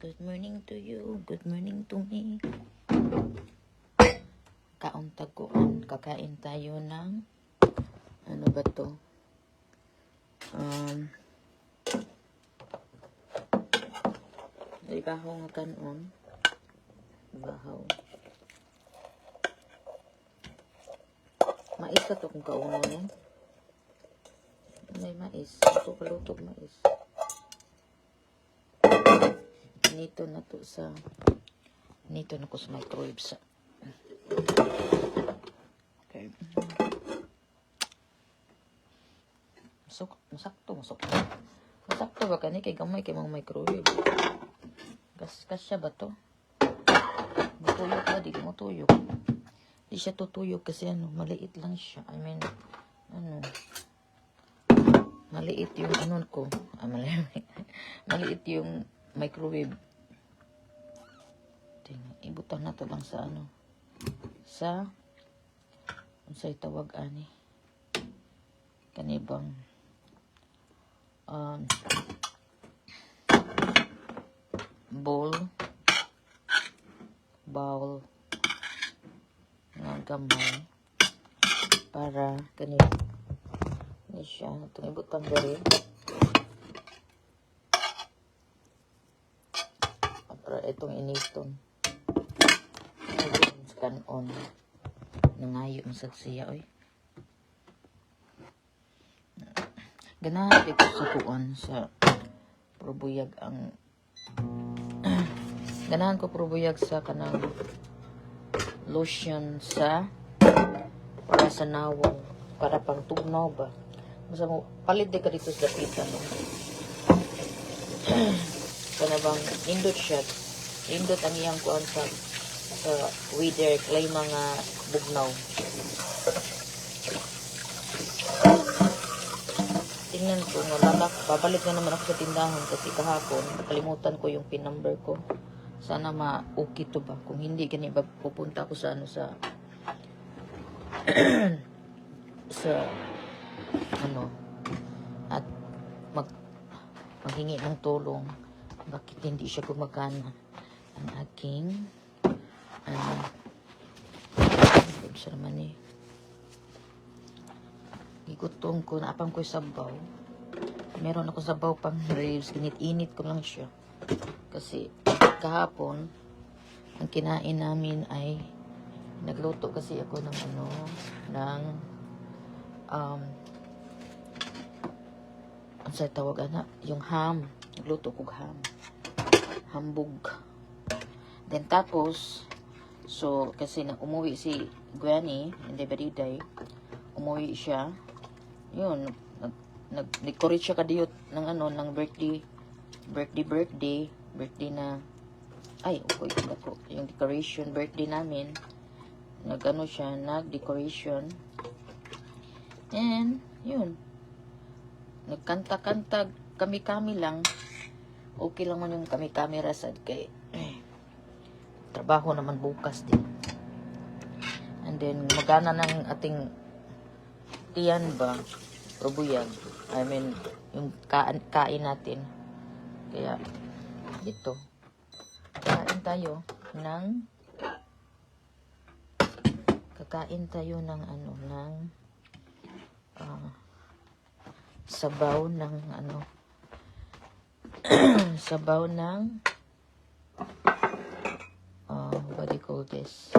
Good morning to you. Good morning to me. Kauntaguan. Kakain tayo ng ano ba to? Ibahaw nga kanon. Ibahaw. Mais ka to kung kauno no? May mais. Ito palutog mais. Nito na to sa microwave sa okay. Masakto ba kani kay gamay kay mga microwave. Kasya ba to? Matuyok ba? Di mo tuyok. Di siya tutuyok kasi maliit lang siya. I mean, maliit yung ko. Maliit yung microwave. Ibutang na to lang sa sa unsay tawag ani kanibang bowl nga gamay para kanina ni siya itong ibutang diri para itong initon kanon nangayo masag siya oy ganahan ko sa kuan sa probuyag ang ganahan ko probuyag sa kanang lotion sa para sa nawong para pang tugnaw ba basta mo palit di ka dito sa dapitan no? Kana bang indot siya indot ang iyang kuan sa weather klay mga bugnaw tingnan ko nga babalik na naman ako sa tindahan kasi kahapon nakalimutan ko yung pin number ko sana ma-okay to ba kung hindi gani ba pupunta ako sa sa sa at maghingi ng tulong bakit hindi siya gumagana ang aking sa naman gigutom ko naapang ko sabaw meron ako sabaw pang ribs init ko lang siya kasi kahapon ang kinain namin ay nagluto kasi ako ng ng ang sa tawag yung ham nagluto ko hambog then tapos so kasi umuwi si Granny hindi ba diday umuwi siya yun nag-decorate siya kadiyot ng ng birthday na ay okay ako yung decoration birthday namin siya nag-decoration and yun nagkanta kami lang okay lang mo yung kami rasad kay trabaho naman bukas din and then magana ng ating tiyan ba probuyag I mean yung kain natin kaya dito kakain tayo ng sabaw ng sabaw ng what do you call this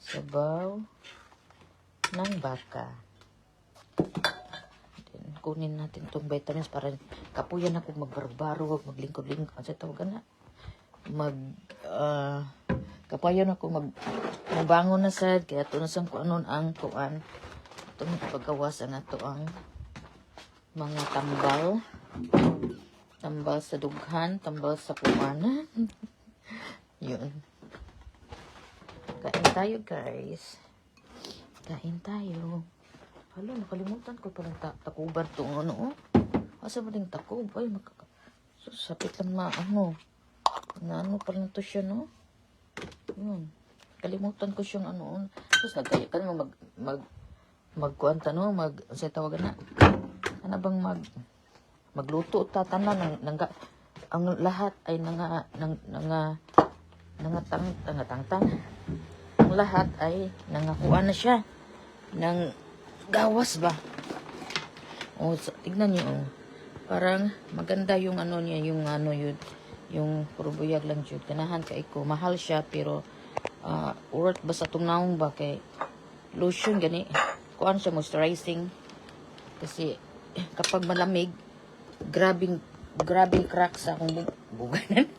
sabaw ng baka then kunin natin itong vitamins para kapuyan ako magbarbaro wag maglingkod-lingkod kasi tawagan kapayon ako mabangon na sad kaya tunasan ko anon ang kuan itong paggawas ang ato ang mga tambal sa dughan tambal sa kuan yun kain tayo guys kain tayo hala nakalimutan ko parang takuban itong asa ba ding takub ay sapit lang pala to siya no yun kalimutan ko siyang tapos nagkaya ka naman magkuanta sa tawagan na bang magluto ta tanan ang lahat ay nangatang ang lahat ay nangakuha na siya ng gawas ba. O tignan niyo, parang maganda yung ano niya, yung puro buyag lang jud. Ganahan kay ko, mahal siya pero worth ba sa tungnaong ba kay lotion gani kuan siya, moisturizing. Kasi kapag malamig, grabing crack sa akong buganan.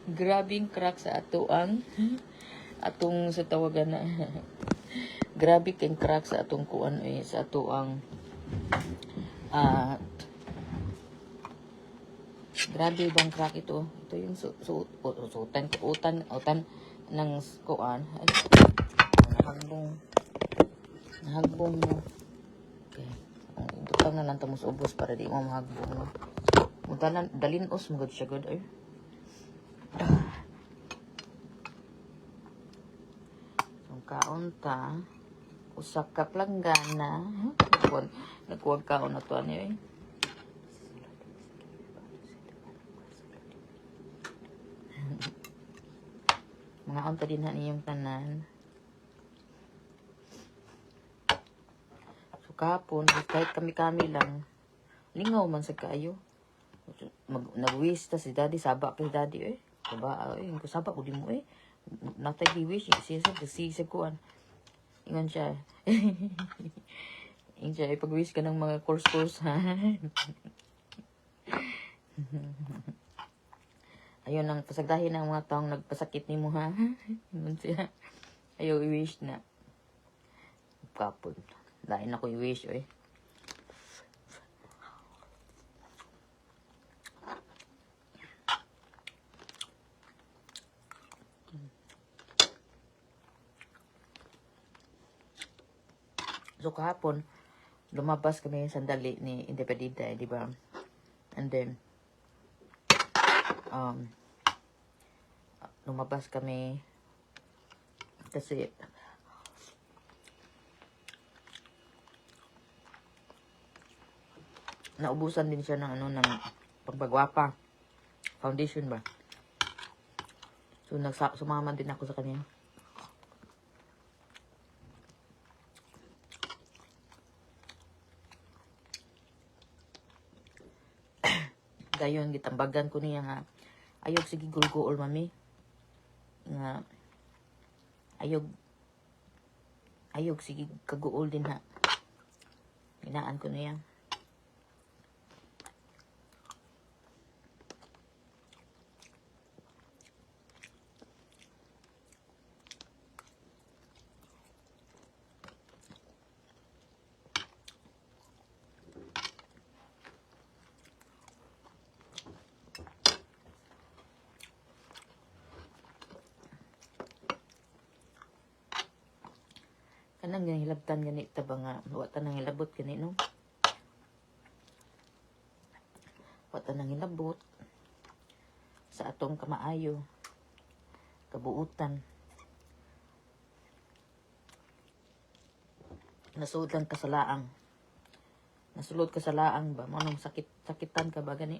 Grabing crack sa atong sa tawagan na grabe kang crack sa atong kuan sa atoang grabe bang crack ito yung utan ng kuan nahagbong mo. Okay, ito pa na lang tamos ubos para di mo mahagbong mo. Dalinos mo siya good ay. Kaunta usak ka planggana nagkuwag kaon na to ano mga unta din na niyong tanan. So kapon kahit kami lang lingaw man sa kaayo nag-wish ta si daddy saba kay daddy diba ko saba ko di mo natay gi-wish sisig ko ingon siya ingon siya pag-wish ka ng mga course ha. Ayun ang pasagdahin ng mga taong nagpasakit ni mo ha. Ingon siya ayaw i-wish na kapon lain ako i-wish So kahapon, lumabas kami sandali ni Independita, di ba? And then, lumabas kami kasi naubusan din siya ng ng pagbagwapa. Foundation ba? So sumama din ako sa kanya. Dayon gitambagan ko niya nga ayog sige gulgool mami nga ayog sige kaguol din ha. Inaan ko niya. Kanang hilabtan gani ta ba nga wata nang hilabot gani no. Wata nang hilabot sa atong kamaayo kabuutan. Nasulod lang ka sa laang. Nasulod ka sa laang ba manong sakitan ka ba gani.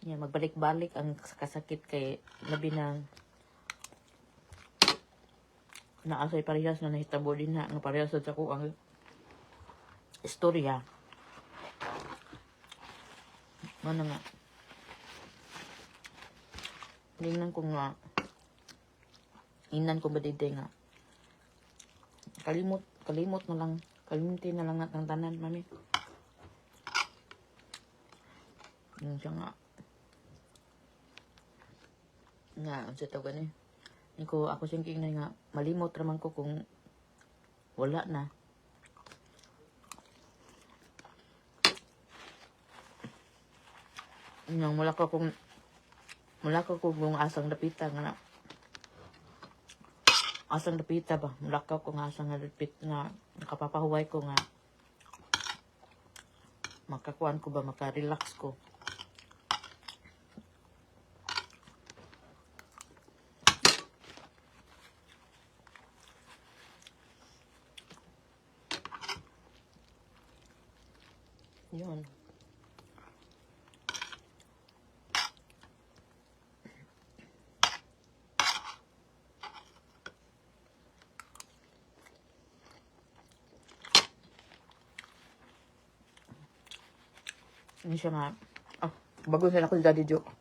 Yeah, magbalik-balik ang kasakit kay labi na naasay parehas na nahitabo din na nga parehas sa ko ang istorya. Ano nga? Tingnan ko nga. Inan ko ba dito nga? Kalimot na lang. Kalimutin na lang ang tanan, mami. Yun siya nga. Nga, ang sa tawagan ako thinking na nga, malimot raman ko kung wala na. Nang mula ko kung asang dapita nga asang dapita ba? Mula ko kung asang dapit nga nakapapahuway ko nga makakuan ko ba, makarelax ko. Yun. Hindi siya ma... Oh, bago sila ko si Daddy Joe.